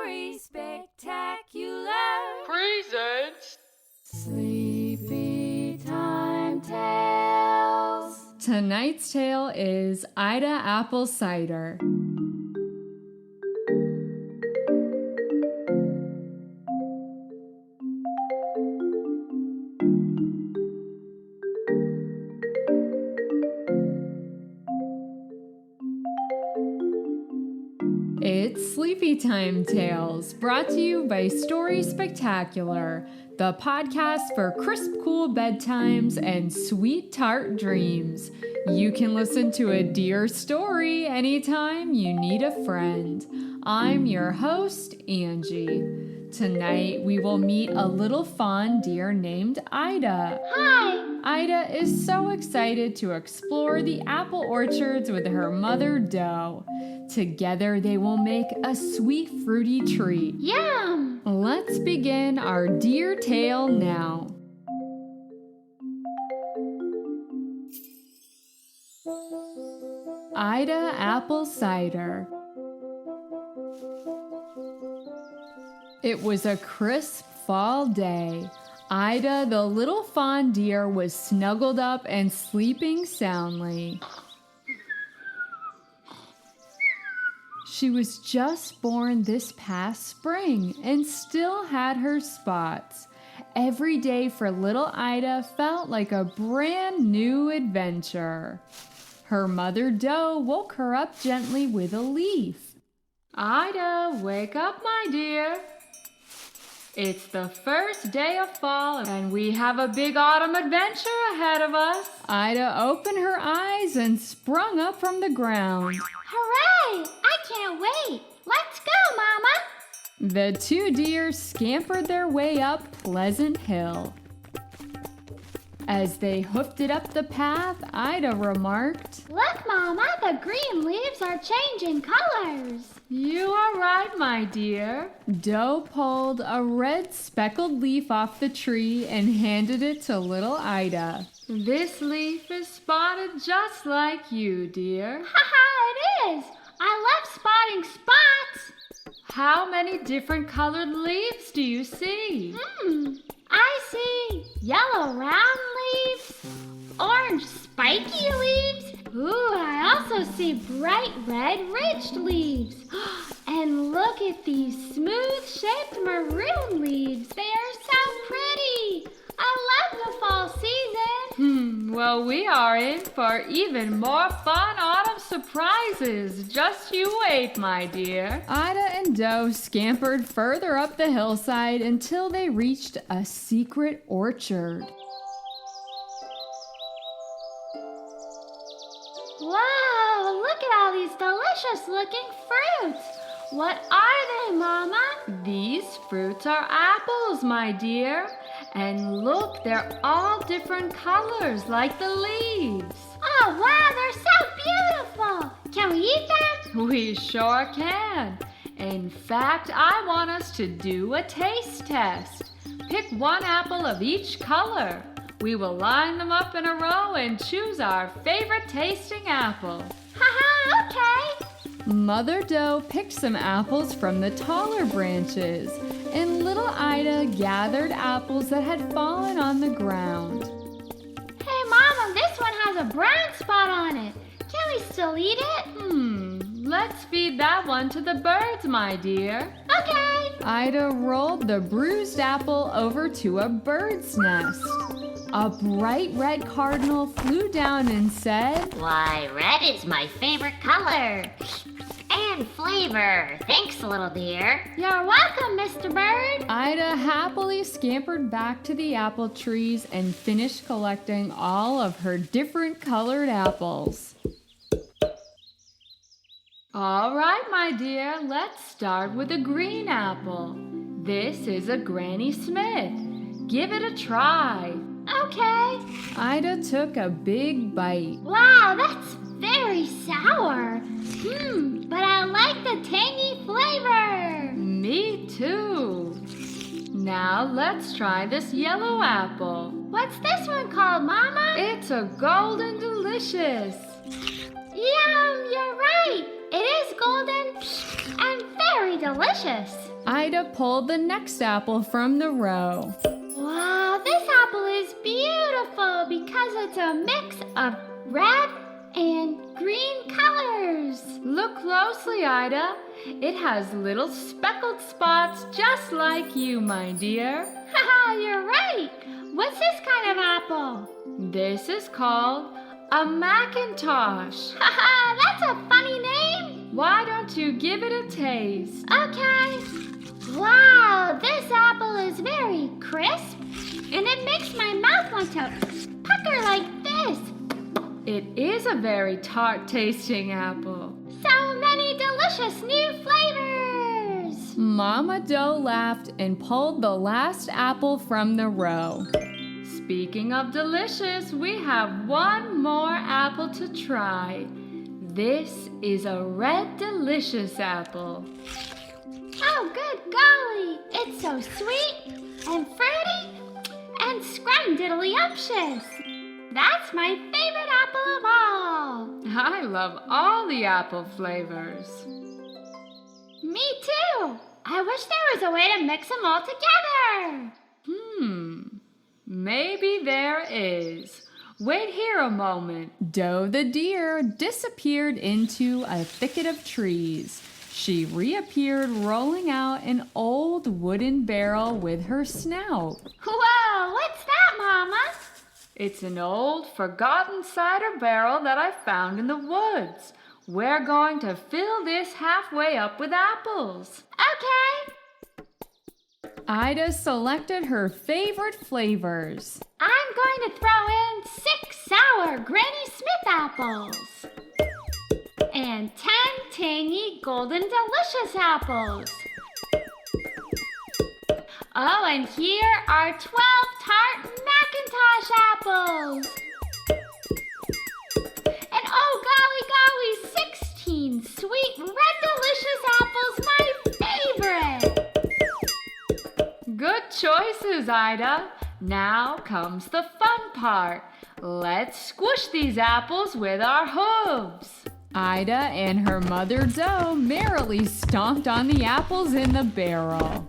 story spectacular presents Sleepy Time Tales. Tonight's tale is Ida Apple Cider. It's Sleepy Time Tales, brought to you by Story Spectacular, the podcast for crisp, cool bedtimes and sweet tart dreams. You can listen to a dear story anytime you need a friend. I'm your host, Angie. Tonight, we will meet a little fawn deer named Ida. Hi! Ida is so excited to explore the apple orchards with her mother, Doe. Together, they will make a sweet, fruity treat. Yum! Let's begin our deer tale now. Ida Apple Cider. It was a crisp fall day. Ida, the little fawn deer, was snuggled up and sleeping soundly. She was just born this past spring and still had her spots. Every day for little Ida felt like a brand new adventure. Her mother Doe woke her up gently with a leaf. Ida, wake up, my dear. It's the first day of fall and we have a big autumn adventure ahead of us. Ida opened her eyes and sprung up from the ground. Hooray! I can't wait! Let's go, Mama! The two deer scampered their way up Pleasant Hill. As they hoofed it up the path, Ida remarked, Look, Mama, the green leaves are changing colors. You are right, my dear. Doe pulled a red speckled leaf off the tree and handed it to little Ida. This leaf is spotted just like you, dear. Haha, it is! I love spotting spots! How many different colored leaves do you see? I see yellow round leaves, orange spiky leaves. Ooh, I also see bright red ridged leaves. And look at these smooth-shaped maroon leaves. They are so pretty. I love the fall season. Well, we are in for even more fun autumn surprises. Just you wait, my dear. Ida and Doe scampered further up the hillside until they reached a secret orchard. Wow, look at all these delicious-looking fruits. What are they, Mama? These fruits are apples, my dear. And look, they're all different colors, like the leaves. Oh, wow, they're so beautiful. Can we eat them? We sure can. In fact, I want us to do a taste test. Pick one apple of each color. We will line them up in a row and choose our favorite tasting apple. Haha, okay. Mother Doe picked some apples from the taller branches, and little Ida gathered apples that had fallen on the ground. Hey, Mama, this one has a brown spot on it. Can we still eat it? Let's feed that one to the birds, my dear. Okay. Ida rolled the bruised apple over to a bird's nest. A bright red cardinal flew down and said, Why, red is my favorite color. And flavor. Thanks, little dear. You're welcome, Mr. Bird. Ida happily scampered back to the apple trees and finished collecting all of her different colored apples. All right, my dear, let's start with a green apple. This is a Granny Smith. Give it a try. Okay. Ida took a big bite. Wow, that's very sour. But I like the tangy flavor. Me too. Now let's try this yellow apple. What's this one called, Mama? It's a golden delicious. Yum, you're right. It is golden and very very delicious. Ida pulled the next apple from the row. Wow, this apple is beautiful because it's a mix of red and green colors. Look closely, Ida. It has little speckled spots just like you, my dear. Haha, you're right. What's this kind of apple? This is called a Macintosh. Haha, that's a funny name. Why don't you give it a taste? Okay. Wow, this apple is very crisp, and it makes my mouth want to pucker like this. It is a very tart-tasting apple. So many delicious new flavors. Mama Doe laughed and pulled the last apple from the row. Speaking of delicious, we have one more apple to try. This is a red delicious apple. Oh, good golly. It's so sweet and fruity and scrumdiddlyumptious. That's my favorite apple of all. I love all the apple flavors. Me too. I wish there was a way to mix them all together. Maybe there is. Wait here a moment. Doe the deer disappeared into a thicket of trees. She reappeared rolling out an old wooden barrel with her snout. Whoa, what's that, Mama? It's an old forgotten cider barrel that I found in the woods. We're going to fill this halfway up with apples. Okay. Ida selected her favorite flavors. I'm going to throw in 6 sour Granny Smith apples and 10 tangy golden delicious apples. Oh, and here are 12 tart Macintosh apples. And oh, golly, 16 sweet red delicious apples, my favorite. Good choices, Ida. Now comes the fun part. Let's squish these apples with our hooves. Ida and her mother Doe merrily stomped on the apples in the barrel.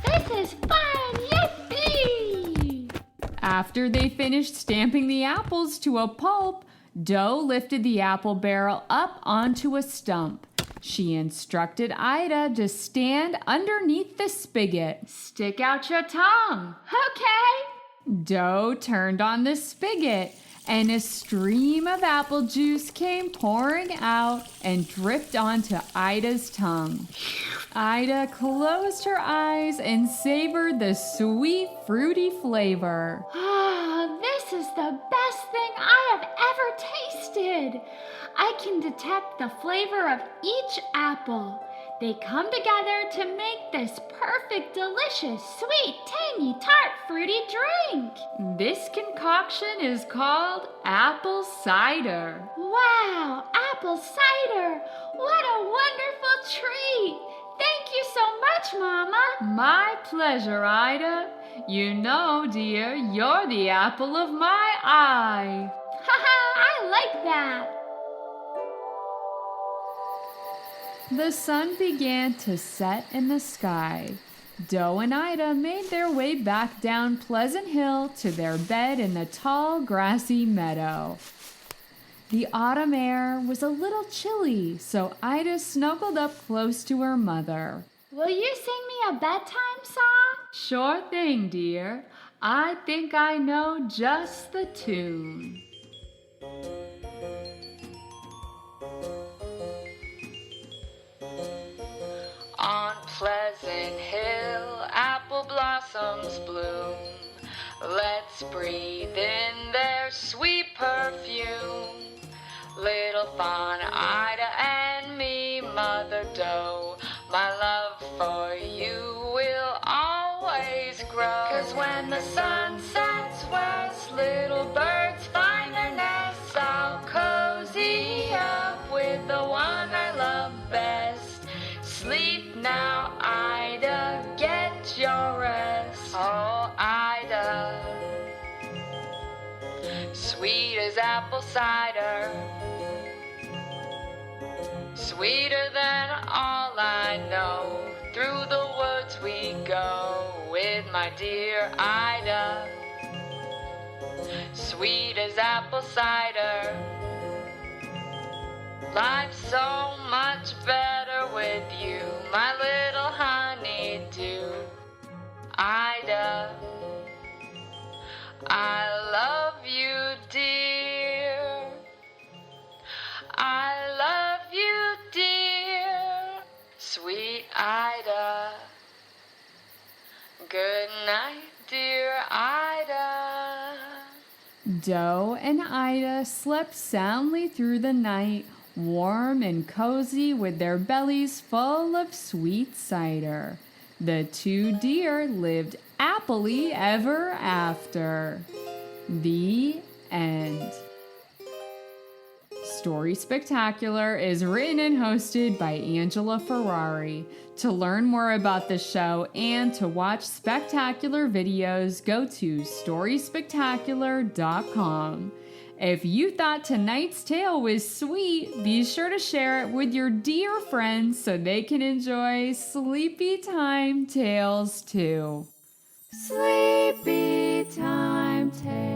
This is fun, yippee! After they finished stamping the apples to a pulp, Doe lifted the apple barrel up onto a stump. She instructed Ida to stand underneath the spigot. Stick out your tongue. Okay. Doe turned on the spigot, and a stream of apple juice came pouring out and dripped onto Ida's tongue. Ida closed her eyes and savored the sweet, fruity flavor. Ah, this is the best thing I have ever tasted. I can detect the flavor of each apple. They come together to make this perfect, delicious, sweet, tangy, tart, fruity drink. This concoction is called apple cider. Wow, apple cider! What a wonderful treat! Thank you so much, Mama. My pleasure, Ida. You know, dear, you're the apple of my eye. Haha, I like that. The sun began to set in the sky. Doe and Ida made their way back down Pleasant Hill to their bed in the tall, grassy meadow. The autumn air was a little chilly, so Ida snuggled up close to her mother. Will you sing me a bedtime song? Sure thing, dear. I think I know just the tune. On Pleasant Hill, apple blossoms bloom. Let's breathe in their sweet perfume. Little fawn, Ida, and me, Mother Doe, my love for you will always grow. 'Cause when the sun sets west, little birds find their nests. I'll cozy up with the one I love best. Sleep now, Ida, get your rest. Oh, Ida, sweet as apple cider, sweeter than all I know. Through the woods we go with my dear Ida. Sweet as apple cider. Life's so much better with you, my little honeydew. Ida, I love you, dear. I love you, dear. Sweet Ida. Good night, dear Ida. Doe and Ida slept soundly through the night, warm and cozy with their bellies full of sweet cider. The two deer lived happily ever after. The end. Story Spectacular is written and hosted by Angela Ferrari. To learn more about the show and to watch spectacular videos, go to StorySpectacular.com. If you thought tonight's tale was sweet, be sure to share it with your dear friends so they can enjoy Sleepy Time Tales too. Sleepy Time Tales.